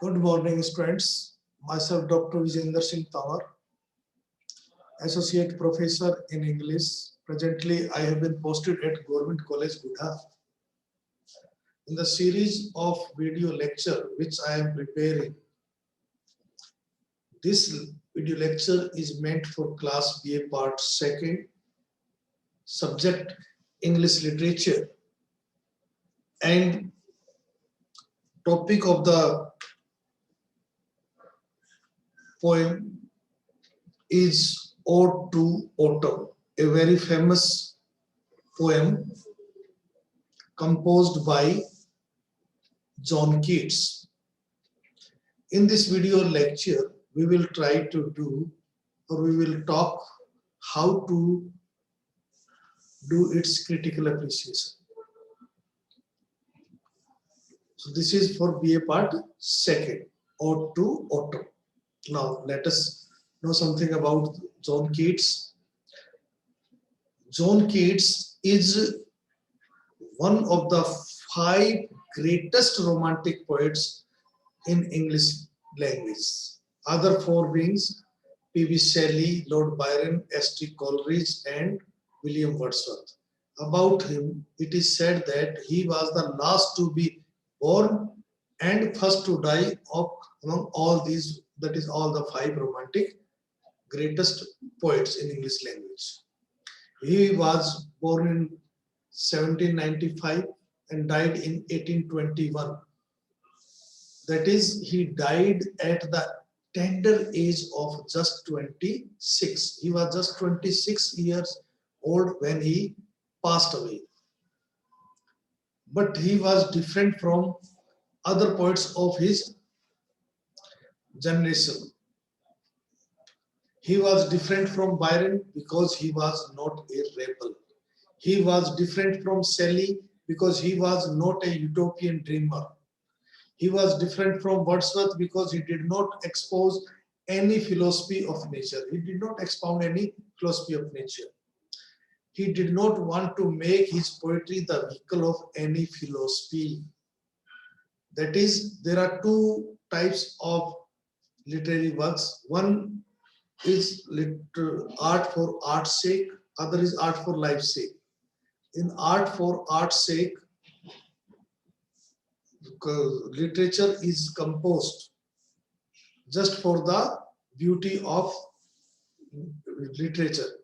Good morning, students. Myself, Dr. Vijender Singh Tawar, Associate Professor in English. Presently, I have been posted at Government College, Buddha. In the series of video lecture which I am preparing, this video lecture is meant for Class BA Part 2nd, subject English Literature, and topic of the poem is Ode to Autumn, a very famous poem composed by John Keats. In this video lecture, we will try to do, or we will talk how to do its critical appreciation. So this is for BA Part 2nd, Ode to Autumn. Now let us know something about John Keats. John Keats is one of the 5 greatest romantic poets in English language. Other 4 beings P.B. Shelley, Lord Byron, S.T. Coleridge, and William Wordsworth. About him, it is said that he was the last to be born and first to die of among all these, that is all the 5 romantic greatest poets in English language. He was born in 1795 and died in 1821. That is, he died at the tender age of just 26. He was just 26 years old when he passed away. But he was different from other poets of his generation. He was different from Byron because he was not a rebel. He was different from Shelley because he was not a utopian dreamer. He was different from Wordsworth because he did not expose any philosophy of nature. He did not expound any philosophy of nature. He did not want to make his poetry the vehicle of any philosophy. That is, there are 2 types of literary works. One is art for art's sake, other is art for life's sake. In art for art's sake, literature is composed just for the beauty of literature,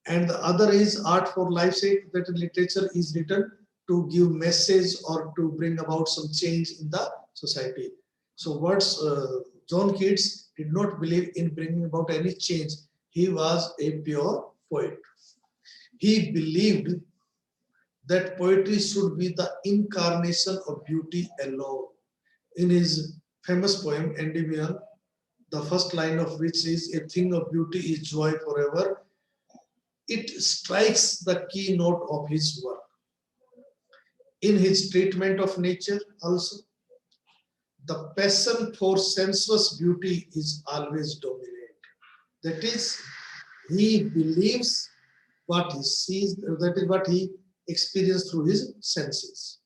and the other is art for life's sake, that literature is written to give message or to bring about some change in the society. So John Keats did not believe in bringing about any change. He was a pure poet. He believed that poetry should be the incarnation of beauty alone. In his famous poem, Endymion, the first line of which is, "A thing of beauty is joy forever," it strikes the keynote of his work. In his treatment of nature also, the passion for sensuous beauty is always dominant. That is, he believes what he sees, that is what he experienced through his senses.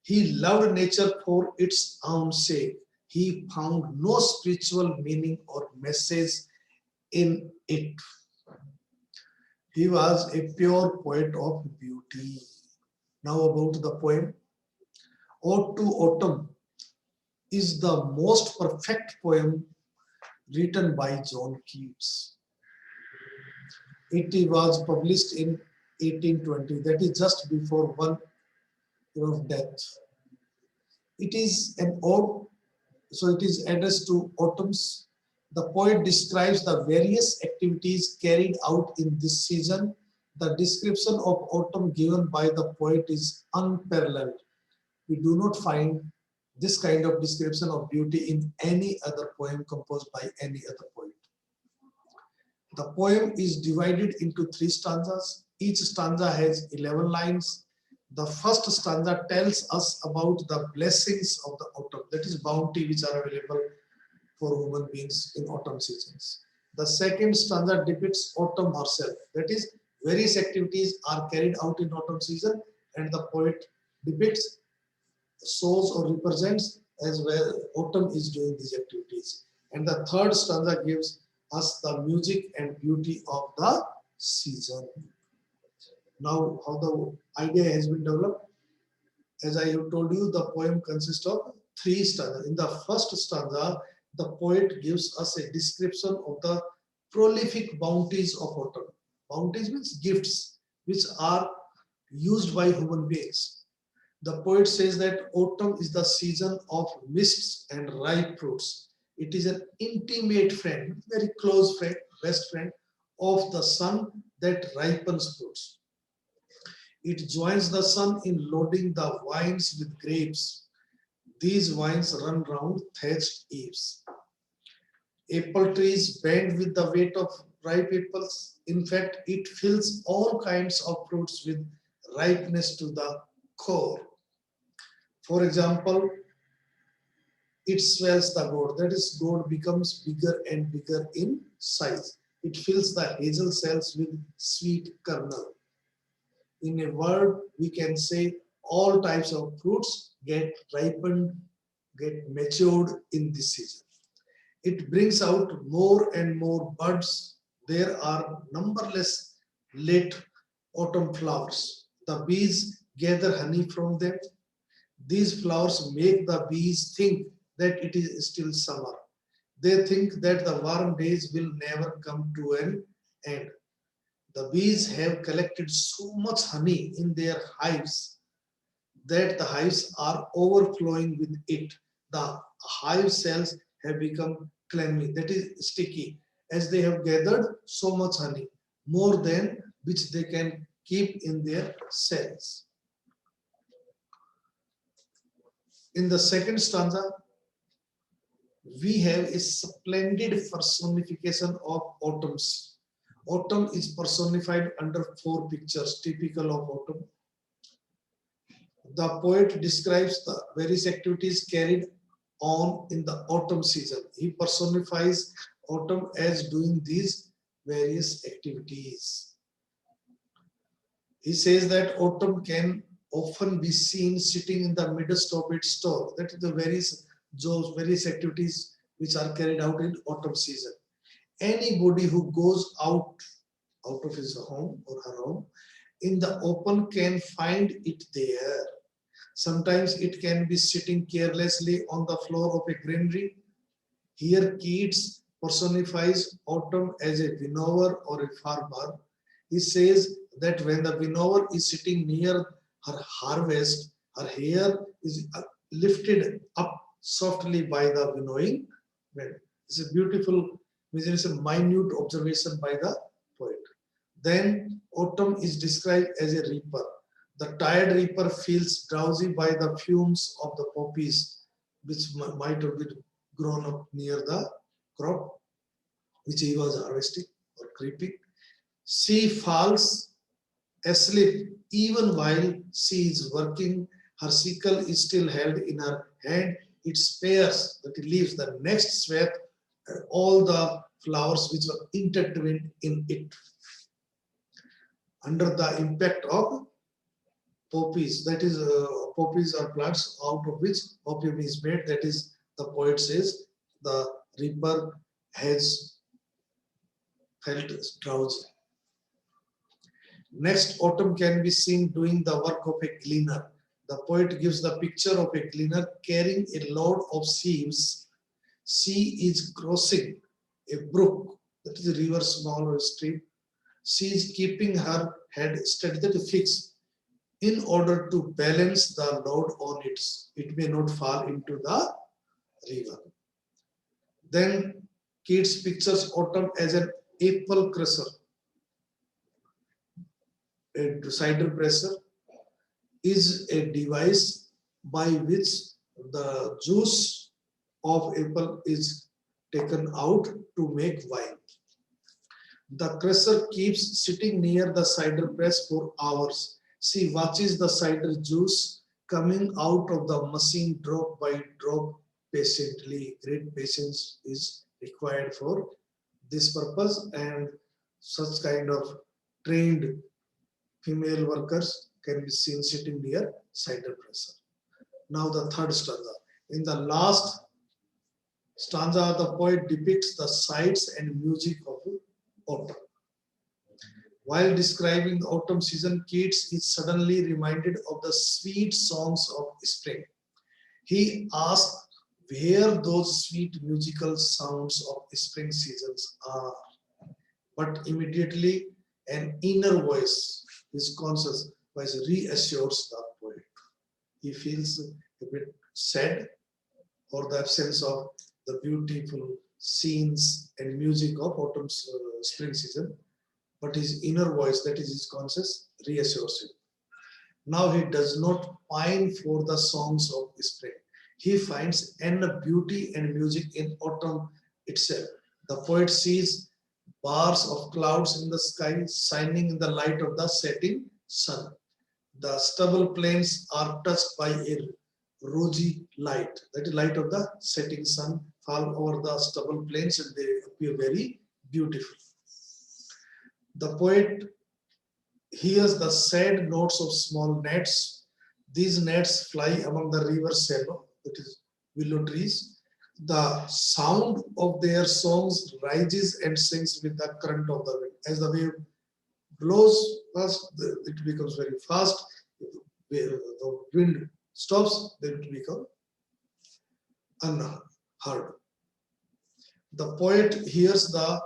He loved nature for its own sake. He found no spiritual meaning or message in it. He was a pure poet of beauty. Now about the poem. Ode to Autumn is the most perfect poem written by John Keats. It was published in 1820, that is just before 1 year of death. It is an ode, so it is addressed to autumns. The poet describes the various activities carried out in this season. The description of autumn given by the poet is unparalleled. We do not find this kind of description of beauty in any other poem composed by any other poet. The poem is divided into 3 stanzas. Each stanza has 11 lines. The first stanza tells us about the blessings of the autumn, that is bounty which are available for human beings in autumn seasons. The second stanza depicts autumn herself, that is various activities are carried out in autumn season, and the poet depicts, shows or represents as well. Autumn is doing these activities. And the third stanza gives us the music and beauty of the season. Now, how the idea has been developed. As I have told you, the poem consists of three stanzas. In the first stanza, the poet gives us a description of the prolific bounties of autumn. Bounties means gifts, which are used by human beings. The poet says that autumn is the season of mists and ripe fruits. It is an intimate friend, very close friend, best friend of the sun that ripens fruits. It joins the sun in loading the vines with grapes. These vines run round thatched eaves. Apple trees bend with the weight of ripe apples. In fact, it fills all kinds of fruits with ripeness to the core. For example, it swells the gourd. That is, gourd becomes bigger and bigger in size. It fills the hazel cells with sweet kernel. In a word, we can say all types of fruits get ripened, get matured in this season. It brings out more and more buds. There are numberless late autumn flowers. The bees gather honey from them. These flowers make the bees think that it is still summer. They think that the warm days will never come to an end. The bees have collected so much honey in their hives that the hives are overflowing with it. The hive cells have become clammy, that is sticky, as they have gathered so much honey, more than which they can keep in their cells. In the second stanza, we have a splendid personification of autumns. Autumn is personified under four pictures typical of autumn. The poet describes the various activities carried on in the autumn season. He personifies autumn as doing these various activities. He says that autumn can often be seen sitting in the midst of its store. That is the various activities which are carried out in autumn season. Anybody who goes out of his home or her home in the open can find it there. Sometimes it can be sitting carelessly on the floor of a granary. Here Keats personifies autumn as a winnower or a farmer. He says that when the winnower is sitting near her harvest, her hair is lifted up softly by the winnowing wind. It's a beautiful, it's a minute observation by the poet. Then autumn is described as a reaper. The tired reaper feels drowsy by the fumes of the poppies, which might have been grown up near the crop which he was harvesting or creeping. She falls asleep even while she is working. Her sickle is still held in her hand. It spares, that it leaves the next sweat all the flowers which were intertwined in it. Under the impact of poppies, that is, poppies are plants out of which opium is made. That is, the poet says, the reaper has felt drowsy. Next, autumn can be seen doing the work of a gleaner. The poet gives the picture of a gleaner carrying a load of sheaves. She is crossing a brook, that is a river, small or stream. She is keeping her head steadily fixed in order to balance the load on it may not fall into the river. Then Keats pictures autumn as an apple crusher. A cider presser is a device by which the juice of apple is taken out to make wine. The crusher keeps sitting near the cider press for hours. She watches the cider juice coming out of the machine drop by drop patiently. Great patience is required for this purpose, and such kind of trained female workers can be seen sitting near cider presser. Now the third stanza. In the last stanza, the poet depicts the sights and music of autumn. While describing the autumn season, Keats is suddenly reminded of the sweet songs of spring. He asks where those sweet musical sounds of spring seasons are. But immediately an inner voice, his conscious voice, reassures the poet. He feels a bit sad for the absence of the beautiful scenes and music of autumn's spring season, but his inner voice, that is his conscious, reassures him. Now he does not pine for the songs of spring. He finds an beauty and music in autumn itself. The poet sees bars of clouds in the sky shining in the light of the setting sun. The stubble plains are touched by a rosy light. That is light of the setting sun fall over the stubble plains and they appear very beautiful. The poet hears the sad notes of small gnats. These gnats fly among the river shallow, that is willow trees. The sound of their songs rises and sinks with the current of the wind. As the wave blows fast, it becomes very fast. If the wind stops, then it becomes unheard. The poet hears the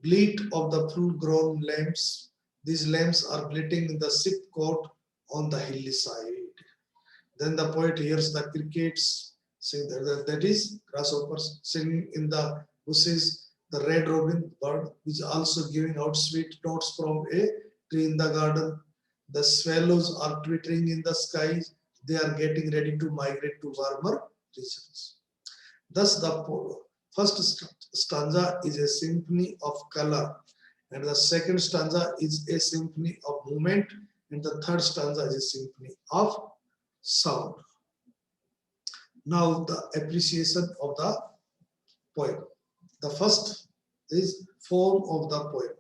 bleat of the full-grown lambs. These lambs are bleating in the sick court on the hilly side. Then the poet hears the crickets sing, that is grasshoppers singing in the bushes, the red robin bird is also giving out sweet notes from a tree in the garden. The swallows are twittering in the skies. They are getting ready to migrate to warmer regions. Thus, the first stanza is a symphony of color, and the second stanza is a symphony of movement, and the third stanza is a symphony of sound. Now, the appreciation of the poem. The first is form of the poem.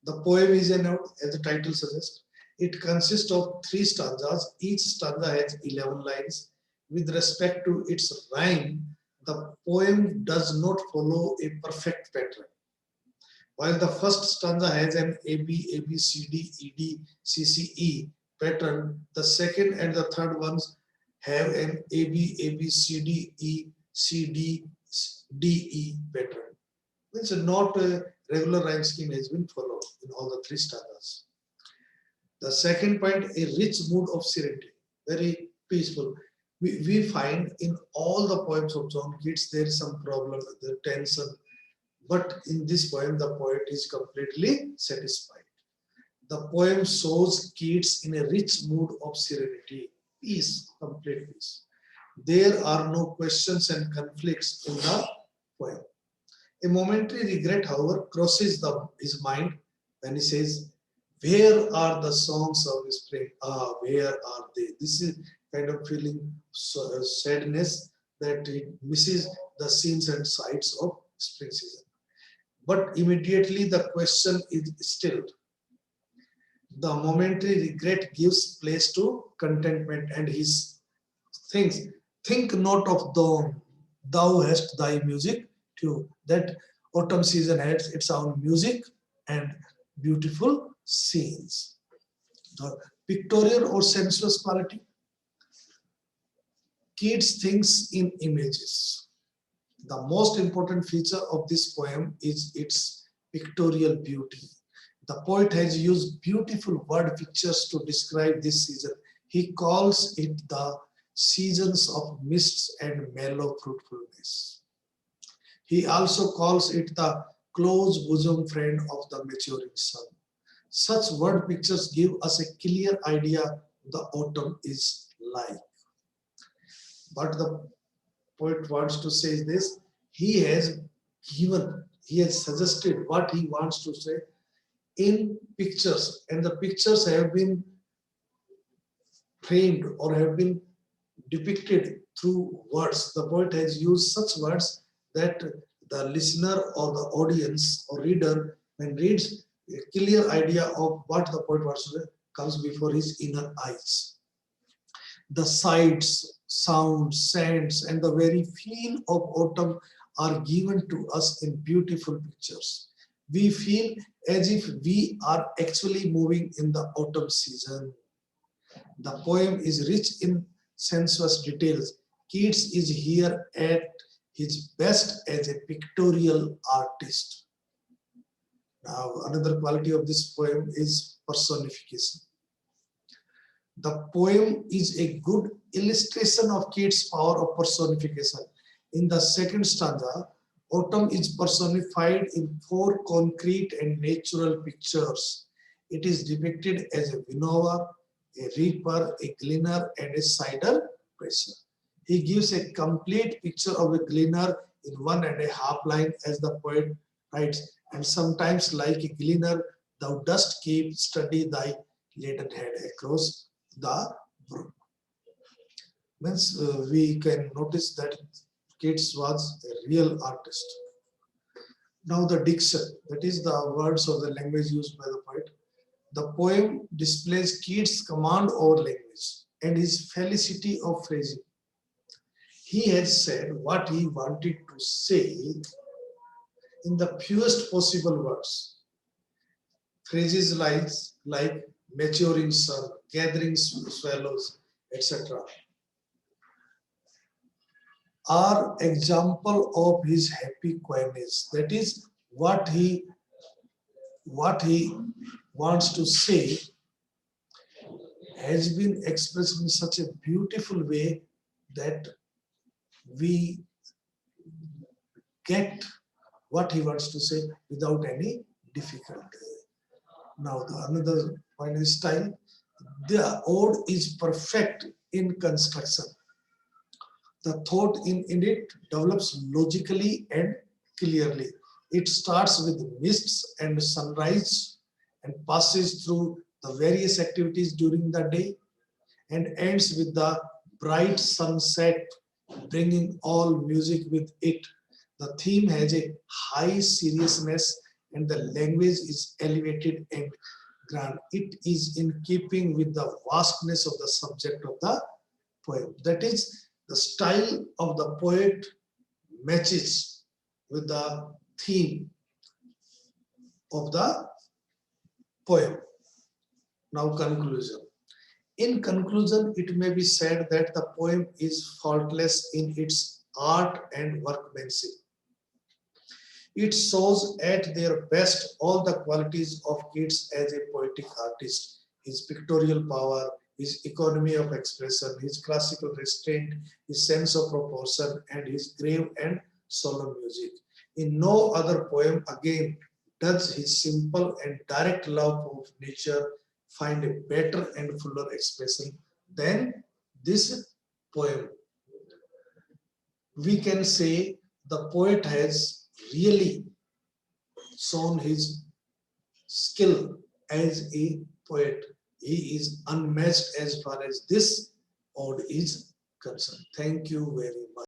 The poem is a note, as the title suggests. It consists of 3 stanzas. Each stanza has 11 lines. With respect to its rhyme, the poem does not follow a perfect pattern. While the first stanza has an A, B, A, B, C, D, E, D, C, C, E pattern, the second and the third ones have an A, B, A, B, C, D, E, C, D, D, E pattern. It's not a regular rhyme scheme has been followed in all the 3 stanzas. The second point, a rich mood of serenity, very peaceful. We find in all the poems of John Keats, there is some problem, the tension. But in this poem, the poet is completely satisfied. The poem shows Keats in a rich mood of serenity, peace, complete peace. There are no questions and conflicts in the poem. A momentary regret, however, crosses his mind when he says, where are the songs of spring? Ah, where are they? This is kind of feeling sadness that he misses the scenes and sights of spring season. But immediately the question is stilled. The momentary regret gives place to contentment, and he thinks, think not of dawn, thou hast thy music too. That autumn season has its own music and beautiful scenes. The pictorial or sensuous quality. Keats thinks in images. The most important feature of this poem is its pictorial beauty. The poet has used beautiful word pictures to describe this season. He calls it the seasons of mists and mellow fruitfulness. He also calls it the close bosom friend of the maturing sun. Such word pictures give us a clear idea of the autumn is like. But the poet wants to say this, he has suggested what he wants to say in pictures, and the pictures have been framed or have been depicted through words. The poet has used such words that the listener or the audience or reader, when reads, a clear idea of what the poet wants to say comes before his inner eyes. The sights, sounds, scents, and the very feel of autumn are given to us in beautiful pictures. We feel as if we are actually moving in the autumn season. The poem is rich in sensuous details. Keats is here at his best as a pictorial artist. Now, another quality of this poem is personification. The poem is a good illustration of Keats' power of personification. In the second stanza, autumn is personified in four concrete and natural pictures. It is depicted as a winnower, a reaper, a gleaner, and a cider presser. He gives a complete picture of a gleaner in 1.5 line as the poet writes, and sometimes like a gleaner, thou dost keep steady thy laden head across the brook. Means we can notice that Keats was a real artist. Now the diction, that is the words or the language used by the poet. The poem displays Keats' command over language and his felicity of phrasing. He has said what he wanted to say in the fewest possible words. Phrases like maturing sun, gathering swallows, etc. are example of his happy quietness. That is what he wants to say has been expressed in such a beautiful way that we get what he wants to say without any difficulty. Now the another point is style. The ode is perfect in construction. The thought in it develops logically and clearly. It starts with mists and sunrise and passes through the various activities during the day and ends with the bright sunset, bringing all music with it. The theme has a high seriousness and the language is elevated and grand. It is in keeping with the vastness of the subject of the poem. That is, the style of the poet matches with the theme of the poem. Now, conclusion. In conclusion, it may be said that the poem is faultless in its art and workmanship. It shows at their best all the qualities of Keats as a poetic artist, his pictorial power, his economy of expression, his classical restraint, his sense of proportion, and his grave and solemn music. In no other poem again does his simple and direct love of nature find a better and fuller expression than this poem. We can say the poet has really shown his skill as a poet. He is unmatched as far as this ode is concerned. Thank you very much.